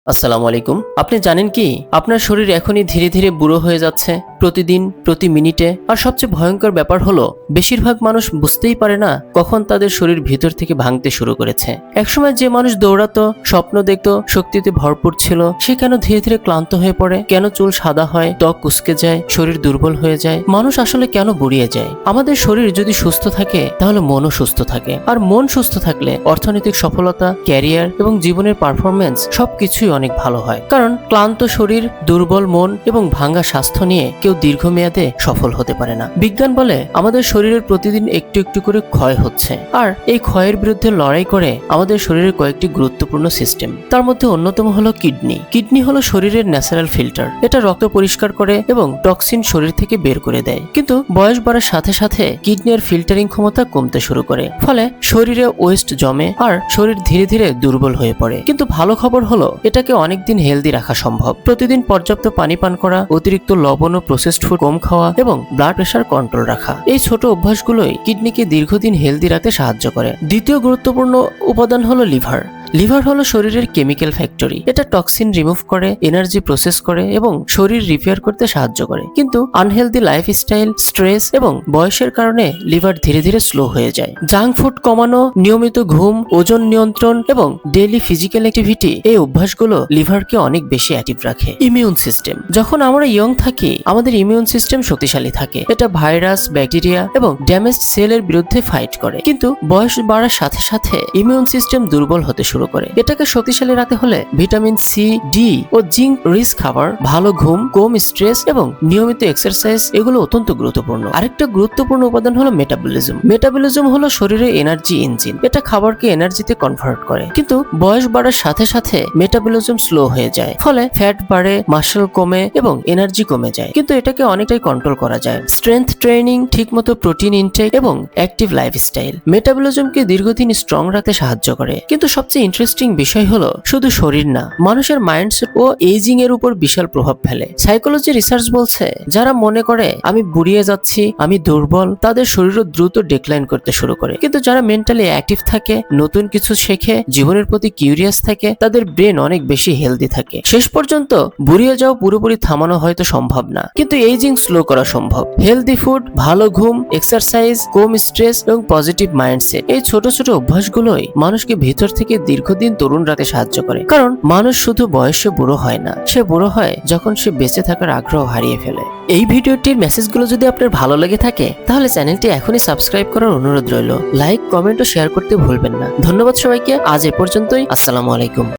আসসালামু আলাইকুম। আপনি জানেন কি আপনার শরীর এখনই ধীরে ধীরে বুড়ো হয়ে যাচ্ছে, প্রতিদিন প্রতি মিনিটে। আর সবচেয়ে ভয়ঙ্কর ব্যাপার হলো বেশিরভাগ মানুষ বুঝতেই পারে না কখন তাদের শরীর ভিতর থেকে ভাঙতে শুরু করেছে। একসময় যে মানুষ দৌড়াতো, স্বপ্ন দেখতো, শক্তিতে ভরপুর ছিল, সে কেন ধীরে ধীরে ক্লান্ত হয়ে পড়ে? কেন চুল সাদা হয়, ত্বক কুঁচকে যায়, শরীর দুর্বল হয়ে যায়? মানুষ আসলে কেন বুড়িয়ে যায়? আমাদের শরীর যদি সুস্থ থাকে তাহলে মনও সুস্থ থাকে, আর মন সুস্থ থাকলে অর্থনৈতিক সফলতা, ক্যারিয়ার এবং জীবনের পারফরমেন্স সবকিছুই অনেক ভালো হয়। কারণ ক্লান্ত শরীর, দুর্বল মন এবং ভাঙা স্বাস্থ্য নিয়ে কেউ দীর্ঘমেয়াদে সফল হতে পারে না। বিজ্ঞান বলে আমাদের শরীরের প্রতিদিন একটু একটু করে ক্ষয় হচ্ছে, আর এই ক্ষয়ের বিরুদ্ধে লড়াই করে আমাদের শরীরের কয়েকটি গুরুত্বপূর্ণ সিস্টেম। তার মধ্যে অন্যতম হলো কিডনি। কিডনি হলো শরীরের ন্যাচারাল ফিল্টার। এটা রক্ত পরিষ্কার করে এবং টক্সিন শরীর থেকে বের করে দেয়। কিন্তু বয়স বাড়ার সাথে সাথে কিডনির ফিল্টারিং ক্ষমতা কমতে শুরু করে, ফলে শরীরে ওয়েস্ট জমে আর শরীর ধীরে ধীরে দুর্বল হয়ে পড়ে। কিন্তু ভালো খবর হলো এটাকে অনেকদিন হেলদি রাখা সম্ভব। প্রতিদিন পর্যাপ্ত পানি পান করা, অতিরিক্ত লবণ ও প্রসেসড ফুড কম খাওয়া এবং ব্লাড প্রেশার কন্ট্রোল রাখা, এই ছোট অভ্যাসগুলোই কিডনিকে দীর্ঘদিন হেলদি রাখতে সাহায্য করে। দ্বিতীয় গুরুত্বপূর্ণ উপাদান হলো লিভার। লিভার হলো শরীরের কেমিক্যাল ফ্যাক্টরি। এটা টক্সিন রিমুভ করে, এনার্জি প্রসেস করে এবং শরীর রিপেয়ার করতে সাহায্য করে। কিন্তু আনহেলদি লাইফস্টাইল, স্ট্রেস এবং বয়সের কারণে লিভার ধীরে ধীরে স্লো হয়ে যায়। জাঙ্ক ফুড কমানো, নিয়মিত ঘুম, ওজন নিয়ন্ত্রণ এবং ডেইলি ফিজিক্যাল অ্যাক্টিভিটি, এই অভ্যাসগুলো লিভারকে অনেক বেশি অ্যাক্টিভ রাখে। Immune system. যখন আমরা ইয়ং থাকি আমাদের ইমিউন সিস্টেম শক্তিশালী থাকে। এটা ভাইরাস, ব্যাকটেরিয়া এবং ড্যামেজড সেলের বিরুদ্ধে ফাইট করে। কিন্তু বয়স বাড়ার সাথে সাথে ইমিউন সিস্টেম দুর্বল হতে শুরু করে। এটাকে শক্তিশালী রাখতে হলে ভিটামিন সি, ডি ও জিঙ্ক রিচ খাবার, ভালো ঘুম, কম স্ট্রেস এবং নিয়মিত এক্সারসাইজ, এগুলো অত্যন্ত গুরুত্বপূর্ণ। আরেকটা গুরুত্বপূর্ণ উপাদান হলো মেটাবলিজম। মেটাবলিজম হলো শরীরের এনার্জি ইঞ্জিন। এটা খাবারকে এনার্জিতে কনভার্ট করে। কিন্তু বয়স বাড়ার সাথে সাথে মেটাবলিজম স্লো হয়ে যায়, ফলে ফ্যাট বাড়ে, মাসল কমে এবং এনার্জি কমে যায়। কিন্তু এটাকে অনেকটাই কন্ট্রোল করা যায়। স্ট্রেংথ ট্রেনিং, ঠিকমতো প্রোটিন ইনটেক এবং অ্যাক্টিভ লাইফস্টাইল মেটাবলিজমকে দীর্ঘদিন স্ট্রং রাখতে সাহায্য করে। কিন্তু সবচেয়ে ইন্টারেস্টিং বিষয় হলো শুধু শরীর না, মানুষের মাইন্ডসেট ও এজিং এর উপর বিশাল প্রভাব ফেলে। সাইকোলজি রিসার্চ বলছে যারা মনে করে আমি বুড়িয়ে যাচ্ছি, আমি দুর্বল, তাদের শরীরও দ্রুত ডিক্লাইন করতে শুরু করে। কিন্তু যারা মেন্টালি অ্যাক্টিভ থাকে, নতুন কিছু শেখে, জীবনের প্রতি কিউরিয়াস থাকে, তাদের ব্রেন অনেক বেশি হেলদি থাকে। শেষ পর্যন্ত বুড়িয়ে যাওয়া পুরোপুরি থামানো হয়তো সম্ভব না, কিন্তু এজিং স্লো করা সম্ভব। হেলদি ফুড, ভালো ঘুম, এক্সারসাইজ, কম স্ট্রেস এবং পজিটিভ মাইন্ডসেট, এই ছোট ছোট অভ্যাসগুলোই মানুষকে ভিতর থেকে দীর্ঘদিন তরুণ রাখতে সাহায্য করে। কারণ মানুষ শুধু বয়সে বুড়ো হয় না, সে বুড়ো হয় যখন সে বেঁচে থাকার আগ্রহ হারিয়ে ফেলে। এই ভিডিওটির মেসেজগুলো যদি আপনার ভালো লেগে থাকে তাহলে চ্যানেলটি এখনই সাবস্ক্রাইব করার অনুরোধ রইল। লাইক, কমেন্ট ও শেয়ার করতে ভুলবেন না। ধন্যবাদ সবাইকে। আজ এ পর্যন্তই। আসসালামু আলাইকুম।